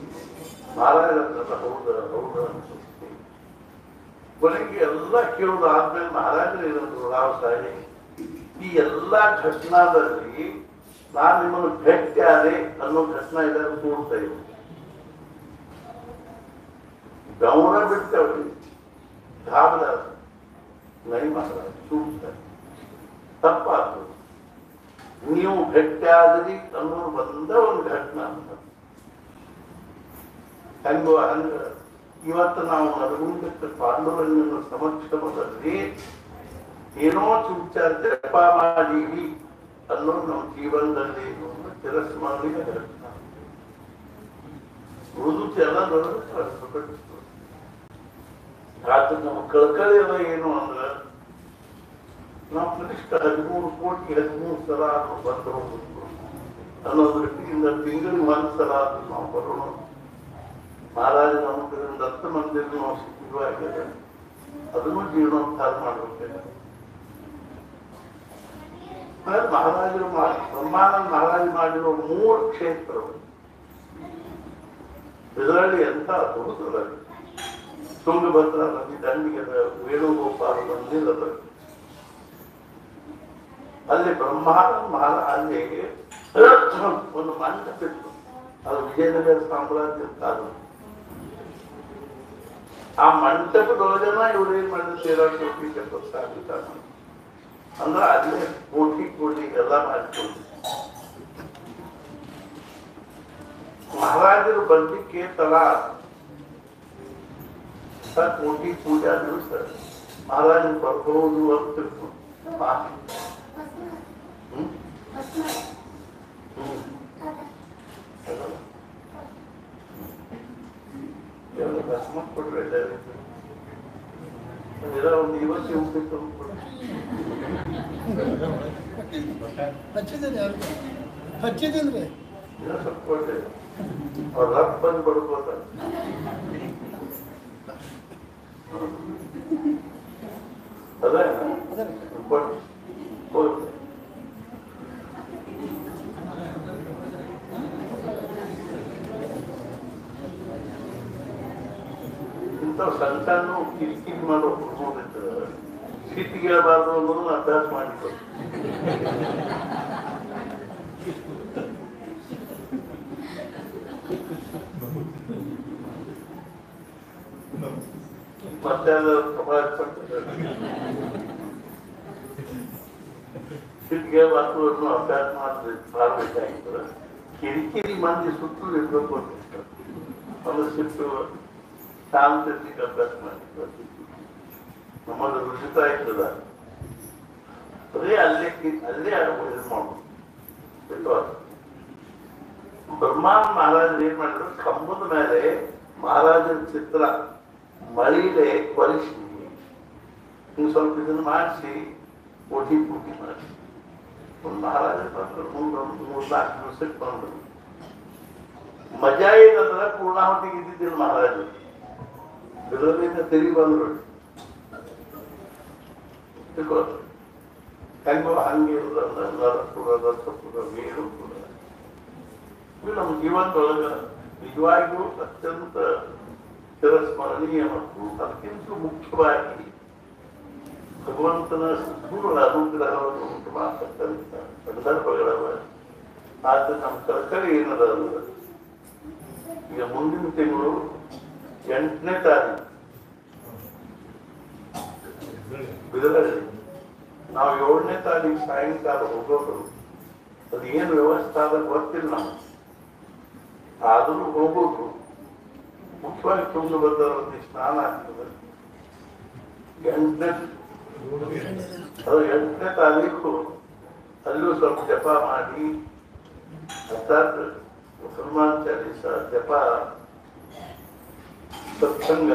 ಮಹಾರಾಜರ ಹೌದ ಹೌದ ಅನ್ಸುತ್ತೆ. ಕೊನೆಗೆ ಎಲ್ಲ ಕೇಳೋದು ಆದ್ಮೇಲೆ ಮಹಾರಾಜರು ಏನಂದ್ರು, ರಾವ್ ಸಾಹೇಬ್ ಈ ಎಲ್ಲಾ ಘಟನಾದಲ್ಲಿ ನಾನು ನಿಮ್ಮನ್ನು ಭೇಟಿ ಆದೆ ಅನ್ನೋ ಘಟನಾ ಇದನ್ನು ತೋರ್ತಾ ಇದ್ದೆ. ಗೌರ ಬಿಡ್ತೇವೆ ಧಾಬದ ನೈ ಮಹಾರಾಜ ಸೂಕ್ತಾರೆ ತಪ್ಪಾತು. ನೀವು ಭೇಟಿ ಆದ್ರಿ ಅನ್ನೋರು ಬಂದ ಒಂದು ಘಟನಾ ಅಂತ ಹಂಗ ಹಂಗ ಇವತ್ತು ನಾವು ನರಗುಂದಕ್ಕೆ ಪಾಂಡುರಂಗನ ಸಮಕ್ಷಮದಲ್ಲಿ ಏನೋ ವಿಚಾರ ಜಪ ಮಾಡೀವಿ ಅನ್ನೋದು ನಮ್ಮ ಜೀವನದಲ್ಲಿ ಚಿರಸ್ಮರಣೀಯ ಘಟನಾ. ಮೃದು ಎಲ್ಲ ಆದ್ರೆ ನಮ್ಮ ಕಳ್ಕಳಿ ಎಲ್ಲ ಏನು ಅಂದ್ರೆ ನಾವು ಕನಿಷ್ಠ 13 ಕೋಟಿ 13 ಸಲ ಬಂದು ಹೋಗ್ಬೇಕು ಅನ್ನೋದು ರೀತಿಯಿಂದ ತಿಂಗಳಿಗೆ 1 ಸಲ ನಾವು ಬರೋಣ. ಮಹಾರಾಜನ ಅನುಗ್ರಹದಿಂದ 10 ಮಂದಿಗೂ ನಾವು ಸಿದ್ಧವಾಗಿದೆ. ಅದನ್ನು ಜೀರ್ಣೋದ್ಧಾರ ಮಾಡಬೇಕು. ಮಹಾರಾಜರು ಬ್ರಹ್ಮಾನಂದ ಮಹಾರಾಜ ಮಾಡಿರೋ 3 ಕ್ಷೇತ್ರಗಳು ಇದರಲ್ಲಿ ಎಂತ ಅದ್ಭುತ. ತುಂಗಭದ್ರಾ ನದಿ ದಂಡಿಗೆ ವೇಣುಗೋಪಾಲ ಮಂದಿರ ಅಲ್ಲಿ ಬ್ರಹ್ಮಾನಂದ ಮಹಾರಾಜನಿಗೆ ಒಂದು ಮಂಟಪ ಇತ್ತು. ಅದು ವಿಜಯನಗರ ಸಾಮ್ರಾಜ್ಯ ಅದು. ಆ ಮಂಟಪದೊಳಗನ ಇವ್ರೇನ್ ಮಾಡಿದ್ರು, 13 ಕೋಟಿ 70 ಸಾವಿರ ಅಂದ್ರೆ ಅಲ್ಲೇ ಕೋಟಿ ಎಲ್ಲ ಮಾಡಿಕೊಂಡು ಮಹಾರಾಜರು ಬಂದಿಕ್ಕೆ ತಲಾ ಕೋಟಿ ಪೂಜಾ ದಿವಸ ಮಹಾರಾಜರು ಬರ್ಬೋದು ಅಂತ ಭಸ್ಮ ಕೊಟ್ರೆ ಒಂದು ಇವತ್ತು ಹೋಗ್ಬೇಕು ಹಚ್ಚಿದ್ರೆ ಸ್ವಲ್ಪ ಅವ್ರ ರಫ್ ಬಂದು ಬಡ್ಬೋದ ಅದೇ ಇಂಥವ್ ಸಣ್ಣ ಸಣ್ಣ ಕಿರಿಕಿರಿ ಮಾಡೋ ಹುಡುಗರಿರ್ತಾರೆ. ಸಿಟ್ಟಿಗೆ ಹೇಳ್ಬಾರ್ದು ಅನ್ನೋದನ್ನ ಅಭ್ಯಾಸ ಮಾಡಿಕೊಂಡು ಮತ್ತೆ ಸಿಟ್ಟಿಗೆ ಹೇಳ್ಬಾರ್ದು ಅನ್ನೋ ಅಭ್ಯಾಸ ಮಾಡಬೇಕಾಗಿತ್ತು. ಕಿರಿಕಿರಿ ಮಂದಿ ಸುತ್ತಲೂ ಇರ್ಬೇಕು ಅಂತ ಒಂದು ಸಿಟ್ಟು ಶಾಂತಿಗೆ ಅಭ್ಯಾಸ ಮಾಡಿದ್ರು. ನಮ್ಮದು ರುಚಿತ ಇರ್ತದ ಅದೇ ಅಲ್ಲೇ ಇದು ಮಾಡೋದು. ಬ್ರಹ್ಮಾನ್ ಮಹಾರಾಜರು ಏನ್ ಮಾಡಿದ್ರು, ಕಂಬದ ಮೇಲೆ ಮಹಾರಾಜರ ಚಿತ್ರ ಮಳಿಲೆ ಕೊಲಿಸಿ ಹಿಂಗ್ ಸ್ವಲ್ಪ ಇದನ್ನ ಮಾಡಿಸಿ ಪೂಟಿ ಮಾಡಿಸಿ ಒಂದು ಮಹಾರಾಜ ಬಂದ್ರು. ಮುಂದೊಂದು 3-4 ದಿವಸಕ್ಕೆ ಬಂದ್ರು. ಮಜಾ ಏನಂದ್ರೆ ಪೂರ್ಣಾಹುತಿಗೆ ಇದ್ದಿದ್ದಿಲ್ಲ ಮಹಾರಾಜರು. ಬಿದರದಿಂದ ತಿರುಗಿ ಬಂದ್ರು. ಹೆಂಗೋ ಹಂಗೆ ನರಪುರದ ಸಪುರ ವೀರು ಕೂಡ ಇದು ನಮ್ಮ ಜೀವನದೊಳಗ ನಿಜವಾಗಿಯೂ ಅತ್ಯಂತ ಚಿರಸ್ಮರಣೀಯ ಮತ್ತು ಅದಕ್ಕಿಂತ ಮುಖ್ಯವಾಗಿ ಭಗವಂತನ ಸುದೂರ ಅನುಗ್ರಹವನ್ನು ಉಂಟು ಮಾಡತಕ್ಕಂಥ ಸಂದರ್ಭಗಳವ. ಆದ್ರೆ ನಮ್ಮ ಕಳಕಳಿ ಏನದ ಅಂದ್ರೆ ಈಗ ಮುಂದಿನ ತಿಂಗಳು 8ನೇ ತಾರೀಕು ಬಿದರಳ್ಳಿ, ನಾವು 7ನೇ ತಾರೀಕು ಸಾಯಂಕಾಲ ಹೋಗೋದು. ಅದು ಏನು ವ್ಯವಸ್ಥೆ ಆದ ಗೊತ್ತಿಲ್ಲ ನಮ್ಗೆ, ಆದರೂ ಹೋಗೋದು. ಮುಖ್ಯವಾಗಿ ತುಂಗಭದ್ರಲ್ಲಿ ಸ್ನಾನ ಆಗ್ತದೆ. 8ನೇ ತಾರೀಕು ಅಲ್ಲೂ ಸ್ವಲ್ಪ ಜಪ ಮಾಡಿ ಅರ್ಥಾತ್ ಹನುಮಾನ್ ಚಾಲೀಸ ಜಪ ಸತ್ಸಂಗ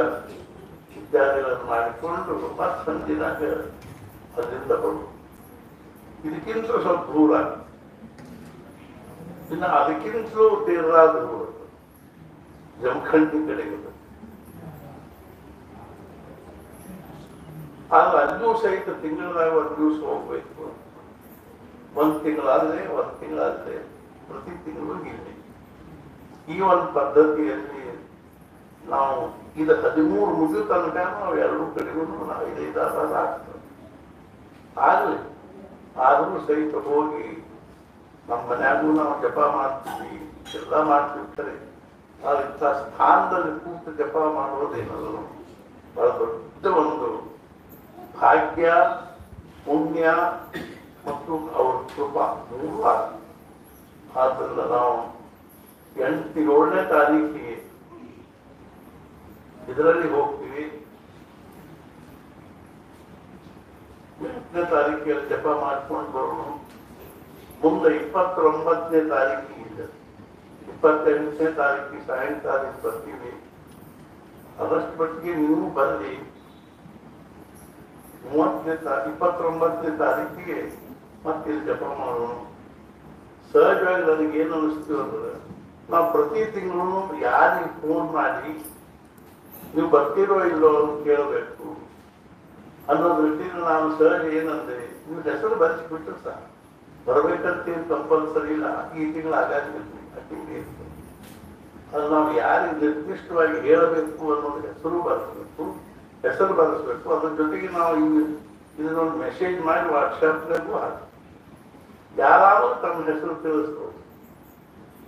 ಇತ್ಯಾದಿಗಳನ್ನು ಮಾಡಿಕೊಂಡು ಮತ್ತೆ ಸಂಜಿನಾಗ ಅಲ್ಲಿಂದ ಬರು. ಇದಕ್ಕಿಂತ ಸ್ವಲ್ಪ ದೂರ, ಇನ್ನು ಅದಕ್ಕಿಂತಲೂ ತೀವ್ರಾದ ದೂರ ಜಮಖಂಡಿ ಕಡೆಗೆ. ಆದ್ರೆ ಅಲ್ಲೂ ಸಹಿತ ತಿಂಗಳಾಗ 1 ದಿವಸ ಹೋಗ್ಬೇಕು. 1 ತಿಂಗಳಾದ್ರೆ ಪ್ರತಿ ತಿಂಗಳು ಇಲ್ಲಿ ಈ ಒಂದು ಪದ್ಧತಿಯಲ್ಲಿ ನಾವು ಇದು 13 ಮುಗಿದ ತನಕ ನಾವು 2 ಕಡೆಗೂ ನಾವು 5-6 ಆಗ್ತದೆ. ಆಗಲಿ ಆದರೂ ಸಹಿತ ಹೋಗಿ ನಮ್ಮ ಮನ್ಯಾಗೂ ನಾವು ಜಪ ಮಾಡ್ತೀವಿ, ಎಲ್ಲ ಮಾಡ್ತೀವಿ. ಸರಿ, ಇಂಥ ಸ್ಥಾನದಲ್ಲಿ ಕೂತು ಜಪ ಮಾಡೋದೇನಲ್ಲ ಬಹಳ ದೊಡ್ಡ ಒಂದು ಭಾಗ್ಯ, ಪುಣ್ಯ ಮತ್ತು ಅವ್ರ ಕೃಪಾ 3 ಆಗ್ತದೆ. ಆದ್ದರಿಂದ ನಾವು 7ನೇ ತಾರೀಕಿಗೆ ಇದರಲ್ಲಿ ಹೋಗ್ತೀವಿ. 8ನೇ ತಾರೀಕಿಗೆ ಜಪ ಮಾಡ್ಕೊಂಡು ಬರೋಣ. ಮುಂದೆ 29ನೇ ತಾರೀಕಿಗೆ 28ನೇ ತಾರೀಕಿಗೆ ಸಾಯಂಕಾಲ ಬರ್ತೀವಿ. ಅದಷ್ಟು ಮಟ್ಟಿಗೆ ನೀವು ಬನ್ನಿ. 29ನೇ ತಾರೀಕಿಗೆ ಮತ್ತೆ ಜಪ ಮಾಡೋಣ. ಸಹಜವಾಗಿ ನನಗೆ ಏನು ಅನಿಸ್ತೀವಿ ಅಂದ್ರೆ, ನಾವು ಪ್ರತಿ ತಿಂಗಳು ಯಾರಿಗೆ ಫೋನ್ ಮಾಡಿ ನೀವು ಬರ್ತೀರೋ ಇಲ್ಲೋ ಅಂತ ಕೇಳಬೇಕು ಅನ್ನೋ ದೃಷ್ಟಿಯಿಂದ ನಾನು ಸಹಜ ಏನಂದ್ರೆ, ನೀವು ಹೆಸರು ಬರೆಸಿಬಿಟ್ಟು ಸಹ ಬರ್ಬೇಕಂತೇನು ಕಂಪಲ್ಸರಿ ಇಲ್ಲ. ಈ ತಿಂಗಳು ಆಗಾಗಿರ್ತೀವಿ, ಆ ತಿಂಗಳು ಇರ್ತದೆ. ಅದು ನಾವು ಯಾರಿಗೆ ನಿರ್ದಿಷ್ಟವಾಗಿ ಹೇಳಬೇಕು ಅನ್ನೋದು ಹೆಸರು ಬರೆಸ್ಬೇಕು. ಅದ್ರ ಜೊತೆಗೆ ನಾವು ಇದನ್ನೊಂದು ಮೆಸೇಜ್ ಮಾಡಿ ವಾಟ್ಸಾಪ್ನಾಗೂ ಹಾಕಿ ಯಾರಾದ್ರೂ ತಮ್ಮ ಹೆಸರು ತಿಳಿಸ್ಬೋದು.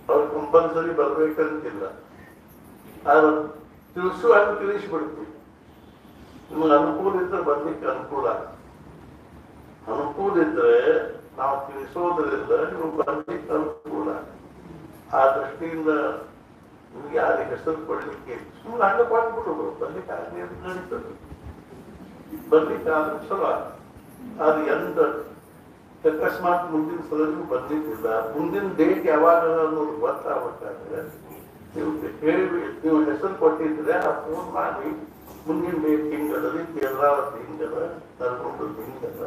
ಅವ್ರು ಕಂಪಲ್ಸರಿ ಬರ್ಬೇಕಂತಿಲ್ಲ. ಆದ್ರೆ ತಿಳಿಸುವಾಗ ತಿಳಿಸ್ಬಿಡ್ತೀವಿ. ನಿಮ್ಗೆ ಅನುಕೂಲ ಇದ್ರೆ ಬರ್ಲಿಕ್ಕೆ ಅನುಕೂಲ ಇದ್ರೆ ನಾವು ತಿಳಿಸೋದ್ರಿಂದ ನೀವು ಬರ್ಲಿಕ್ಕೆ ಅನುಕೂಲ. ಆ ದೃಷ್ಟಿಯಿಂದ ನಿಮ್ಗೆ ಯಾರಿಗೆ ಹೆಸರು ಕೊಡ್ಲಿಕ್ಕೆ ಸುಮ್ಮನೆ ಹಂಗ ಕೊಟ್ಬಿಡೋದು. ಬರ್ಲಿಕ್ಕೆ ಆಗಲಿ ಅಂತ ನಡೀತದೆ. ಬರ್ಲಿಕ್ಕೆ ಆದ್ರೂ ಚಲೋ. ಅದು ಅಕಸ್ಮಾತ್ ಮುಂದಿನ ಸಲನೂ ಬರ್ಲಿಕ್ಕಿಲ್ಲ, ಮುಂದಿನ ಡೇಟ್ ಯಾವಾಗ ಅನ್ನೋದು ಗೊತ್ತಾಗಬೇಕಾದ್ರೆ ನೀವು ಹೆಸರು ಕೊಟ್ಟಿದ್ರೆ ಆ ಫೋನ್ ಮಾಡಿ ಮುಂದಿನ ಡೇಟ್ ಹಿಂಗದ, ಕೇರಳಾವತಿ ಹಿಂಗದ, ನರಗುಂಡದ ಹಿಂಗದ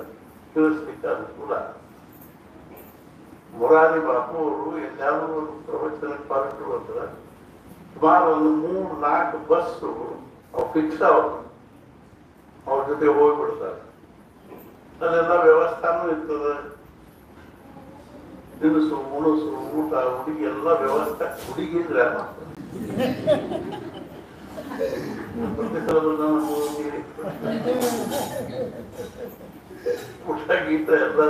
ತಿಳಿಸ್ಲಿಕ್ಕೆ ಅನುಕೂಲ. ಮೊರಾರಿ ಬಾಪು ಅವರು ಎಲ್ಲಾದ್ರೂ ಒಂದು ಪ್ರವಚನಕ್ಕೆ ಪಾಲ್ಗೊಳ್ಳು ಅಂದ್ರೆ ಸುಮಾರು ಒಂದು 3-4 ಬಸ್ಸು ಅವು ಫಿಕ್ಸ್ ಅವ್ರ ಜೊತೆ ಹೋಗ್ಬಿಡ್ತಾರೆ. ಅದೆಲ್ಲ ವ್ಯವಸ್ಥಾನೂ ಇರ್ತದೆ. ತಿನಿಸು, ಉಣಸು, ಊಟ, ಹುಡುಗಿ ಎಲ್ಲ ವ್ಯವಸ್ಥೆ. ಹುಡುಗಿ ಇದ್ರೆ ಊಟ ಗೀಟ ಎಲ್ಲ.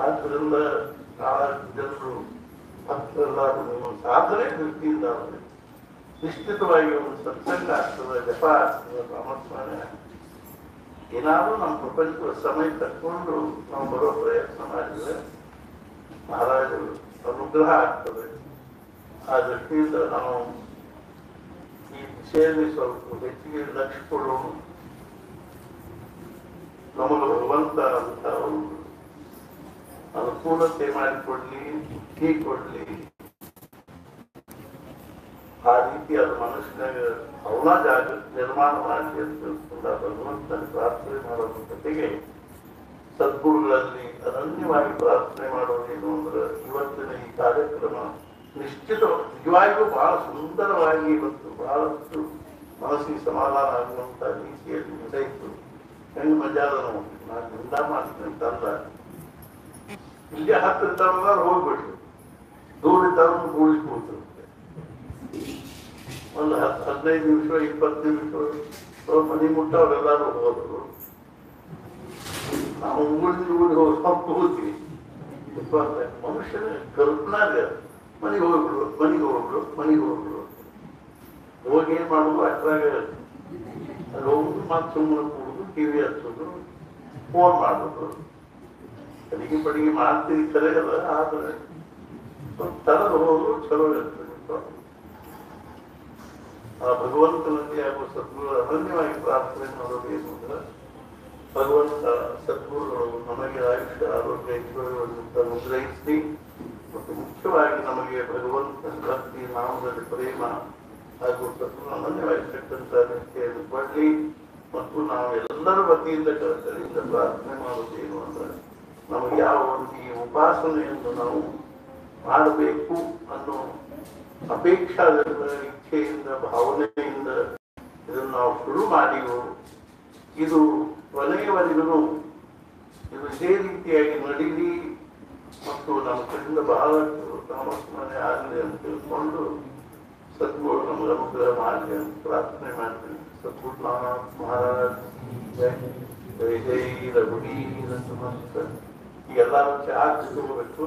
ಆದ್ರಿಂದ ಆ ಜನರು ಭಕ್ತರೆಲ್ಲರೂ ಸಾಧನೆ ದೃಷ್ಟಿಯಿಂದ ನಿಶ್ಚಿತವಾಗಿ ಒಂದು ಸತ್ಸಂಗ ಆಗ್ತದೆ, ಜಪ ಆಗ್ತದೆ, ನಾಮಸ್ಮರಣೆ. ಏನಾದ್ರೂ ನಮ್ಮ ಪ್ರಪಂಚದ ಸಮಯ ತಕ್ಕೊಂಡು ನಾವು ಬರೋ ಪ್ರಯತ್ನ ಮಾಡಿದ್ರೆ ಮಹಾರಾಜರು ಅನುಗ್ರಹ ಆಗ್ತದೆ. ಆ ದೃಷ್ಟಿಯಿಂದ ನಾವು ಈ ದಿಶೆಯಲ್ಲಿ ಸ್ವಲ್ಪ ಹೆಚ್ಚಿಗೆ ಲಕ್ಷ್ಯ ಕೊಡೋಣ. ನಮಗೆ ಭಗವಂತ ಅಂತ ಒಂದು ಅನುಕೂಲತೆ ಮಾಡಿಕೊಡ್ಲಿ, ಬುದ್ಧಿ ಕೊಡ್ಲಿ. ಆ ರೀತಿ ಅದು ಮನಸ್ಸಿನಾಗ ಅವನ ಜಾಗ ನಿರ್ಮಾಣ ಮಾಡಲಿ ಅಂತ ತಿಳ್ಕೊಂಡ ಭಗವಂತನ ಪ್ರಾರ್ಥನೆ ಮಾಡೋದ್ರ ಜೊತೆಗೆ ಸದ್ಗುರುಗಳಲ್ಲಿ ಅನನ್ಯವಾಗಿ ಪ್ರಾರ್ಥನೆ ಮಾಡೋದೇನು ಅಂದ್ರೆ ಇವತ್ತಿನ ಈ ಕಾರ್ಯಕ್ರಮ ನಿಶ್ಚಿತ ನಿಜವಾಗಿಯೂ ಬಹಳ ಸುಂದರವಾಗಿ ಇವತ್ತು ಬಹಳಷ್ಟು ಮನಸ್ಸಿಗೆ ಸಮಾಧಾನ ಆಗುವಂತ ರೀತಿಯಲ್ಲಿ ನಡೆಯಿತು. ಹೆಂಗ್ ಮಜಾದ ನೋಡಿ, ನಾನು ನಿಂದ ಮಾಡ್ತೀನಿ ಅಂತಂದ ಇಲ್ಲೇ ಹತ್ತಿರ ತರದಾರ ಹೋಗ್ಬಿಟ್ರು, ದೂರ ತರನ್ನು ಕೂಡಿಸ್ಬಿಡ್ತು. ಒಂದು 15 ನಿಮಿಷ 20 ನಿಮಿಷ ಮನೆ ಮುಟ್ಟವ್ರೆಲ್ಲಾರು ಹೋದ್ರು. ನಾವು ಊರಿಗೆ ಊರಿಗೆ ಹೋಗ್ತೀವಿ. ಮನುಷ್ಯನ ಕಲ್ಪನಾಗ ಮನೆಗೆ ಹೋಗ್ಬಿಡು ಹೋಗಿ ಏನ್ ಮಾಡುದು ಅಷ್ಟ್ರಾಗ ಅಲ್ಲಿ ಹೋಗುದು, ಮತ್ತೆ ಸುಮ್ಮನೆ ಕೂಡುದು, ಟಿವಿ ಹಚ್ಚೋದು, ಫೋನ್ ಮಾಡುದು. ಅಡಿಗೆ ಪಡಿಗೆ ಮಾಡ್ತೀವಿ ಕರೆ ಅದ, ಆದ್ರೆ ತರದು ಹೋದ್ರು ಚಲೋ ಇರ್ತದೆ. ಆ ಭಗವಂತನಲ್ಲಿ ಹಾಗೂ ಸದ್ಗುರು ಅನನ್ಯವಾಗಿ ಪ್ರಾರ್ಥನೆ ಮಾಡೋದು ಏನು ಅಂದ್ರೆ ಭಗವಂತ ಸದ್ಗುರುಗಳು ನಮಗೆ ಆಯುಷ್ಯ ಆರೋಗ್ಯ ಐಶ್ವರ್ಯವನ್ನು ಅನುಗ್ರಹಿಸಿ ಮತ್ತು ಮುಖ್ಯವಾಗಿ ನಮಗೆ ಭಗವಂತನ ಭಕ್ತಿ ನಾಮದಲ್ಲಿ ಪ್ರೇಮ ಹಾಗೂ ಸದ್ಗುರು ಅನನ್ಯವಾಗಿರ್ತಕ್ಕಂಥ ನಿಷ್ಠೆಯನ್ನು ಕೊಡ್ಲಿ. ಮತ್ತು ನಾವು ಎಲ್ಲರ ವತಿಯಿಂದ ಕಡೆಯಿಂದ ಪ್ರಾರ್ಥನೆ ಮಾಡೋದೇನು ಅಂದ್ರೆ ನಮಗೆ ಯಾವ ಒಂದು ಈ ಉಪಾಸನೆಯನ್ನು ನಾವು ಮಾಡಬೇಕು ಅನ್ನೋ ಅಪೇಕ್ಷಾದಿಂದ, ಇಚ್ಛೆಯಿಂದ, ಭಾವನೆಯಿಂದ ಇದನ್ನು ನಾವು ಶುರು ಮಾಡಿವು. ಇದು ಕೊನೆಯವರೆಗೂ ಇದು ಇದೇ ರೀತಿಯಾಗಿ ನಡೀಲಿ ಮತ್ತು ನಮ್ಮ ಕಡೆಯಿಂದ ಬಹಳಷ್ಟು ನಾಮಸ್ಮರಣೆ ಆಗಲಿ ಅಂತ ತಿಳ್ಕೊಂಡು ಸದ್ಗುರು ನಮಗೆ ಅನುಗ್ರಹ ಮಾಡಲಿ ಅಂತ ಪ್ರಾರ್ಥನೆ ಮಾಡ್ತೀನಿ. ಸದ್ಗುರುನಾಥ ಮಹಾರಾಜ್ ಜೈ ಜೈ ಜೈ ರಘುವೀರ ಸಮರ್ಥ. ಈ ಎಲ್ಲ ಆಚರಿಸಬೇಕು.